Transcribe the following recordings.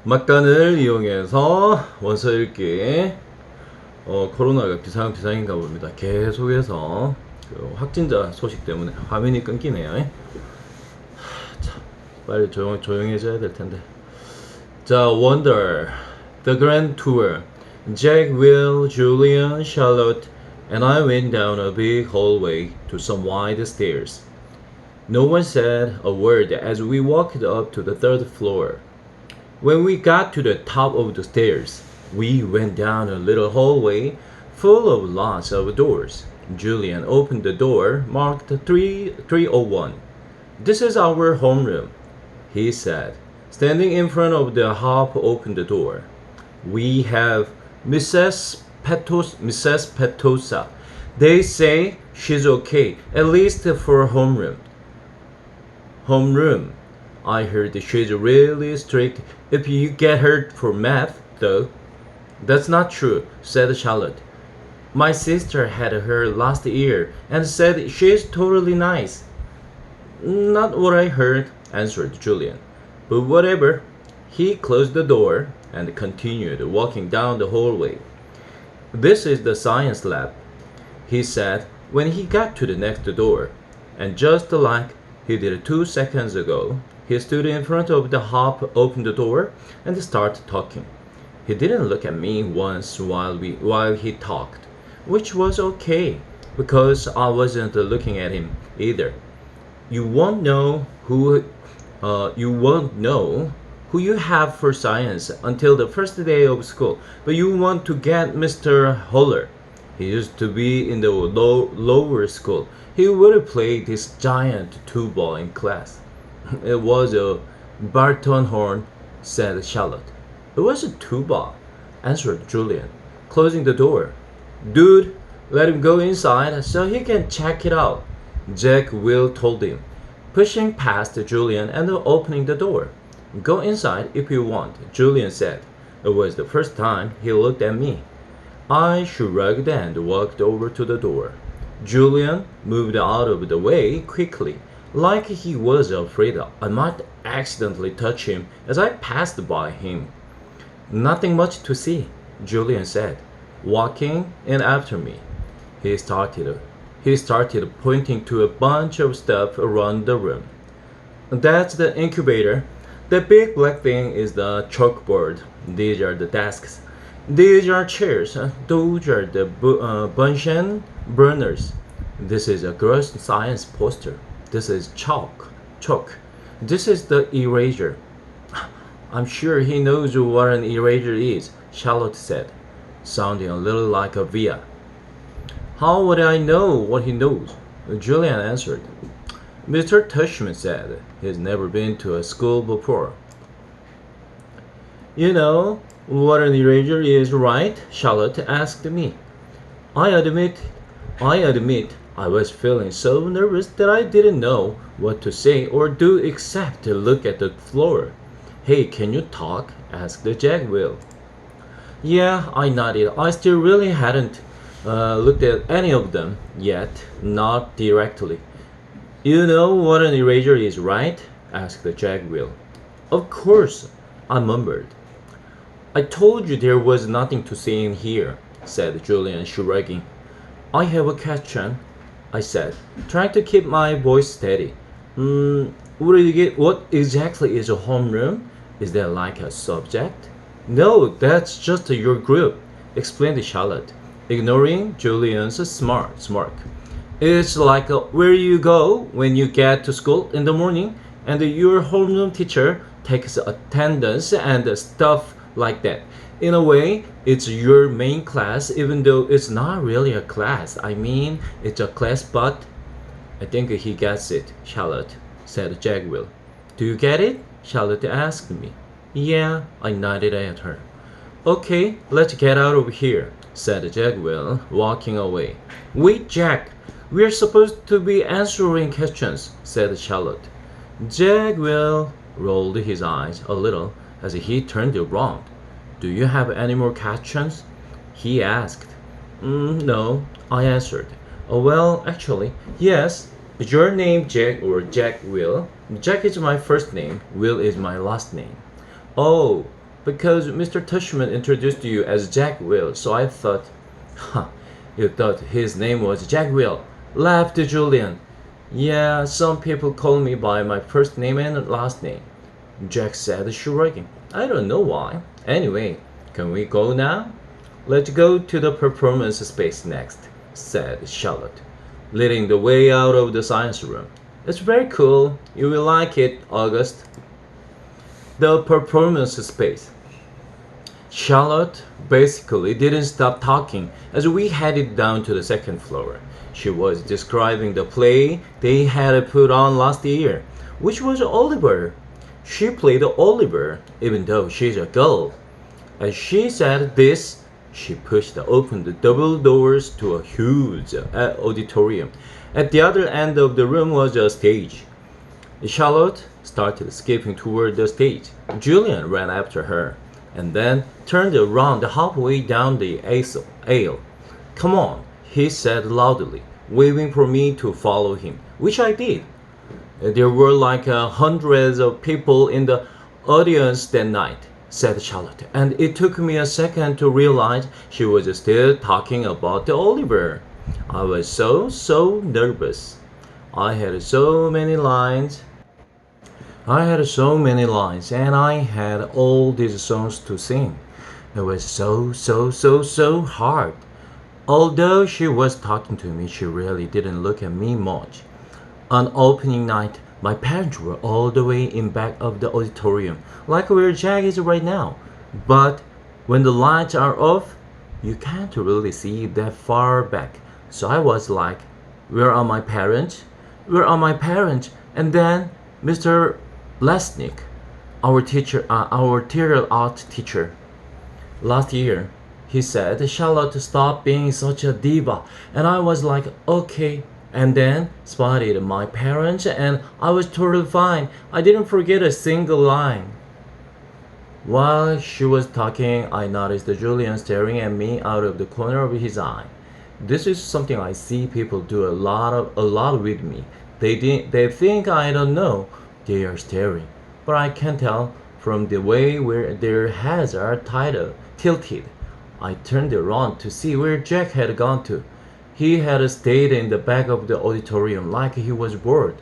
막간을 이용해서 원서 읽기. 코로나가 비상인가 봅니다. 계속해서 그 확진자 소식 때문에 화면이 끊기네요. 참, 빨리 조용해져야 될 텐데. 자, Wonder, The Grand Tour. Jack, Will, Julian, Charlotte, and I went down a big hallway to some wide stairs. No one said a word as we walked up to the third floor. When we got to the top of the stairs, we went down a little hallway full of lots of doors. Julian opened the door marked 301. This is our homeroom, he said, standing in front of the half-opened door. We have Mrs. Petosa. They say she's okay, at least for homeroom. Homeroom. I heard she's really strict if you get her for math, though. That's not true, said Charlotte. My sister had her last year and said she's totally nice. Not what I heard, answered Julian. But whatever. He closed the door and continued walking down the hallway. This is the science lab, he said when he got to the next door. And just like he did 2 seconds ago, he stood in front of the half-opened door and started talking. He didn't look at me once while he talked, which was okay, because I wasn't looking at him either. You won't know who you have for science until the first day of school, but you want to get Mr. Holler. He used to be in the lower school. He would play this giant tuba in class. It was a baritone horn, said Charlotte. It was a tuba, answered Julian, closing the door. Dude, let him go inside so he can check it out, Jack Will told him, pushing past Julian and opening the door. Go inside if you want, Julian said. It was the first time he looked at me. I shrugged and walked over to the door. Julian moved out of the way quickly, like he was afraid I might accidentally touch him as I passed by him. Nothing much to see, Julian said, walking in after me. He started pointing to a bunch of stuff around the room. That's the incubator. The big black thing is the chalkboard. These are the desks. These are chairs. Those are the Bunsen burners. This is a gross science poster. This is chalk. This is the eraser. I'm sure he knows what an eraser is, Charlotte said, sounding a little like a Via. How would I know what he knows? Julian answered. Mr. Tushman said he's never been to a school before. You know what an eraser is, right? Charlotte asked me. I admit I was feeling so nervous that I didn't know what to say or do except to look at the floor. Hey, can you talk? Asked Jack Will. Yeah, I nodded. I still really hadn't looked at any of them yet, not directly. You know what an eraser is, right? Asked Jack Will. Of course, I mumbled. I told you there was nothing to see in here, said Julian, shrugging. I have a question, I said, trying to keep my voice steady. What exactly is a homeroom? Is that like a subject? No, that's just your group, explained Charlotte, ignoring Julian's smirk. It's like where you go when you get to school in the morning and your homeroom teacher takes attendance and stuff like that. In a way, it's your main class even though it's not really a class. I mean, it's a class, but I think he gets it, Charlotte, said Jack Will. Do you get it? Charlotte asked me. Yeah, I nodded at her. Okay, let's get out of here, said Jack Will, walking away. Wait, Jack, we're supposed to be answering questions, said Charlotte. Jack Will rolled his eyes a little as he turned around. Do you have any more questions? He asked. No, I answered. Oh, well, actually, yes. Is your name Jack or Jack Will? Jack is my first name. Will is my last name. Oh, Because Mr. Tushman introduced you as Jack Will, so I thought, huh, you thought his name was Jack Will, laughed Julian. Yeah, some people call me by my first name and last name, Jack said, shrugging. I don't know why. Anyway, can we go now? Let's go to the performance space next, said Charlotte, leading the way out of the science room. It's very cool. You will like it, August. The performance space. Charlotte basically didn't stop talking as we headed down to the second floor. She was describing the play they had put on last year, which was Oliver. She played Oliver, even though she's a girl. As she said this, she pushed open the double doors to a huge auditorium. At the other end of the room was a stage. Charlotte started skipping toward the stage. Julian ran after her, and then turned around halfway down the aisle. Come on, he said loudly, waving for me to follow him, which I did. There were like hundreds of people in the audience that night, said Charlotte, and it took me a second to realize she was still talking about the Oliver. I was so nervous. I had so many lines. And I had all these songs to sing. It was so hard. Although she was talking to me, she really didn't look at me much. On opening night, my parents were all the way in back of the auditorium, like where Jack is right now. But when the lights are off, you can't really see that far back. So I was like, where are my parents? Where are my parents? And then Mr. Lesnick, our theater art teacher, last year, he said, Charlotte, stop being such a diva. And I was like, okay. And then spotted my parents and I was totally fine. I didn't forget a single line. While she was talking, I noticed Julian staring at me out of the corner of his eye. This is something I see people do a lot with me. They think I don't know they are staring, but I can tell from the way where their heads are tilted. I turned around to see where Jack had gone to. He had stayed in the back of the auditorium like he was bored.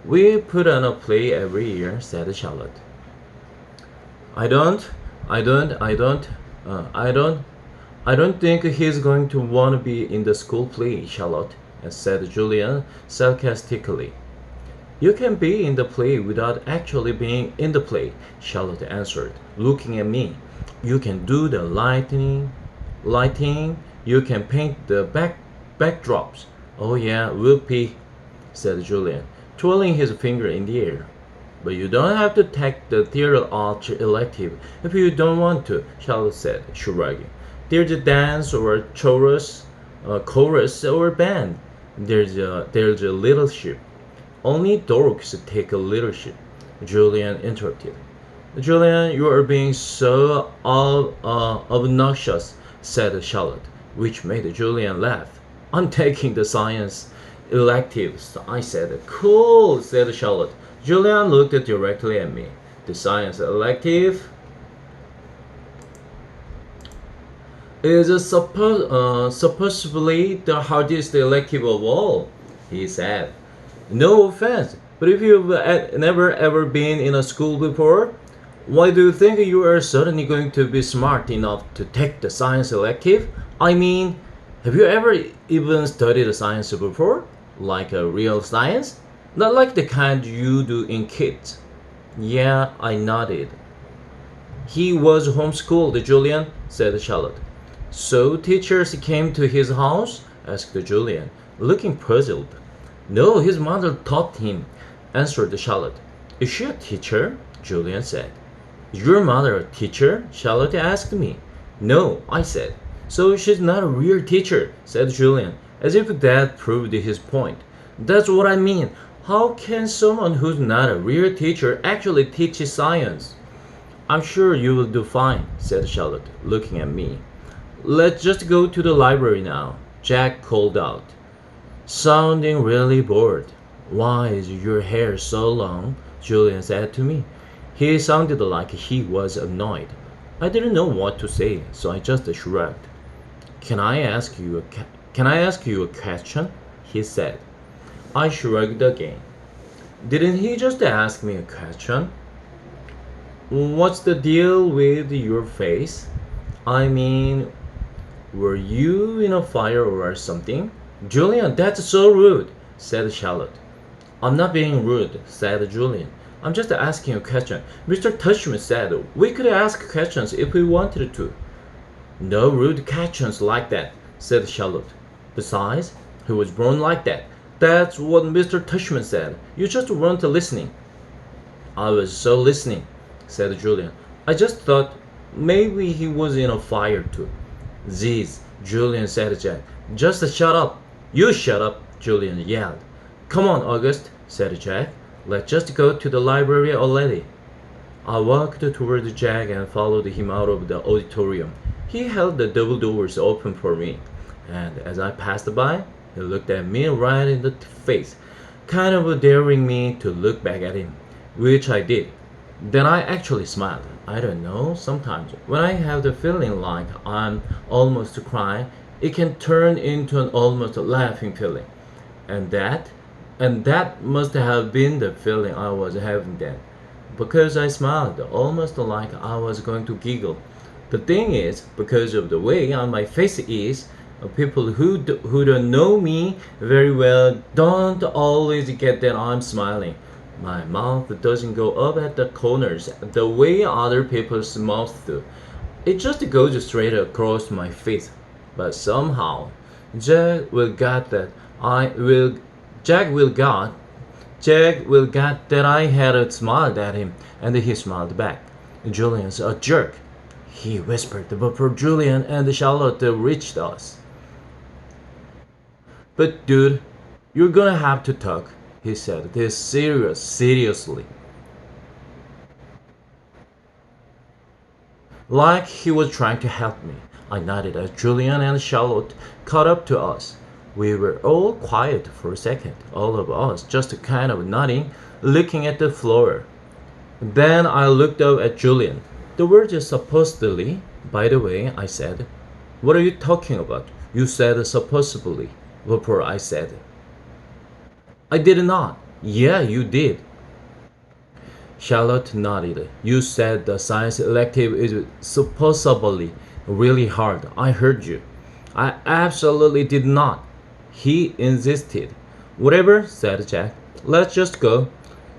We put on a play every year, said Charlotte. I don't, I don't, I don't, I don't, I don't think he's going to want to be in the school play, Charlotte, said Julian sarcastically. You can be in the play without actually being in the play, Charlotte answered, looking at me. You can do the lighting, you can paint the backdrops. Oh yeah, whoopee, said Julian, twirling his finger in the air. But you don't have to take the theater art elective if you don't want to, Charlotte said, shrugging. There's a dance or chorus or band. There's a leadership. Only dorks take a leadership, Julian interrupted. Julian, you are being so obnoxious, said Charlotte, which made Julian laugh. I'm taking the science electives, I said. Cool, said Charlotte. Julian looked directly at me. The science elective is supposedly the hardest elective of all, he said. No offense, but if you've never ever been in a school before, why do you think you are suddenly going to be smart enough to take the science elective? I mean, have you ever even studied science before? Like a real science? Not like the kind you do in kids. Yeah, I nodded. He was homeschooled, Julian, said Charlotte. So teachers came to his house? Asked Julian, looking puzzled. No, his mother taught him, answered Charlotte. Is she a teacher? Julian said. Is your mother a teacher? Charlotte asked me. No, I said. So she's not a real teacher, said Julian, as if that proved his point. That's what I mean. How can someone who's not a real teacher actually teach science? I'm sure you will do fine, said Charlotte, looking at me. Let's just go to the library now, Jack called out, sounding really bored. Why is your hair so long? Julian said to me. He sounded like he was annoyed. I didn't know what to say, so I just shrugged. Can I ask you a question? He said. I shrugged again. Didn't he just ask me a question? What's the deal with your face? I mean, were you in a fire or something? Julian, that's so rude, said Charlotte. I'm not being rude, said Julian. I'm just asking a question. Mr. Tushman said we could ask questions if we wanted to. No rude questions like that, said Charlotte. Besides, he was born like that. That's what Mr. Tushman said. You just weren't listening. I was so listening, said Julian. I just thought maybe he was in a fire too. Ziz, Julian said to Jack. Just shut up. You shut up, Julian yelled. Come on, August, said Jack. Let's just go to the library already. I walked toward Jack and followed him out of the auditorium. He held the double doors open for me, and as I passed by, he looked at me right in the face, kind of daring me to look back at him, which I did. Then I actually smiled. I don't know, sometimes when I have the feeling like I'm almost crying, it can turn into an almost laughing feeling. And that and that must have been the feeling I was having then, because I smiled almost like I was going to giggle. The thing is, because of the way on my face is, people who don't know me very well don't always get that I'm smiling. My mouth doesn't go up at the corners the way other people's mouths do. It just goes straight across my face. But somehow, Jack will get that I will Jack will got Jack will get that I had smiled at him, and he smiled back. Julian's a jerk, he whispered before Julian and Charlotte reached us. But dude, you're gonna have to talk, he said, this seriously. Like he was trying to help me. I nodded as Julian and Charlotte caught up to us. We were all quiet for a second, all of us just kind of nodding, looking at the floor. Then I looked up at Julian. The word is supposedly, by the way, I said. What are you talking about? You said supposedly, before I said. I did not. Yeah, you did. Charlotte nodded. You said the science elective is supposedly really hard. I heard you. I absolutely did not. He insisted. Whatever, said Jack. Let's just go.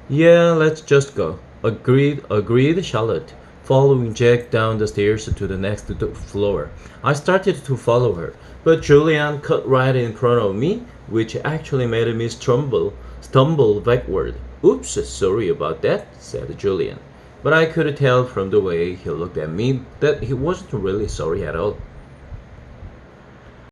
Yeah, let's just go. Agreed, Charlotte, following Jack down the stairs to the next floor. I started to follow her, but Julian cut right in front of me, which actually made me stumble backward. Oops, sorry about that, said Julian. But I could tell from the way he looked at me that he wasn't really sorry at all.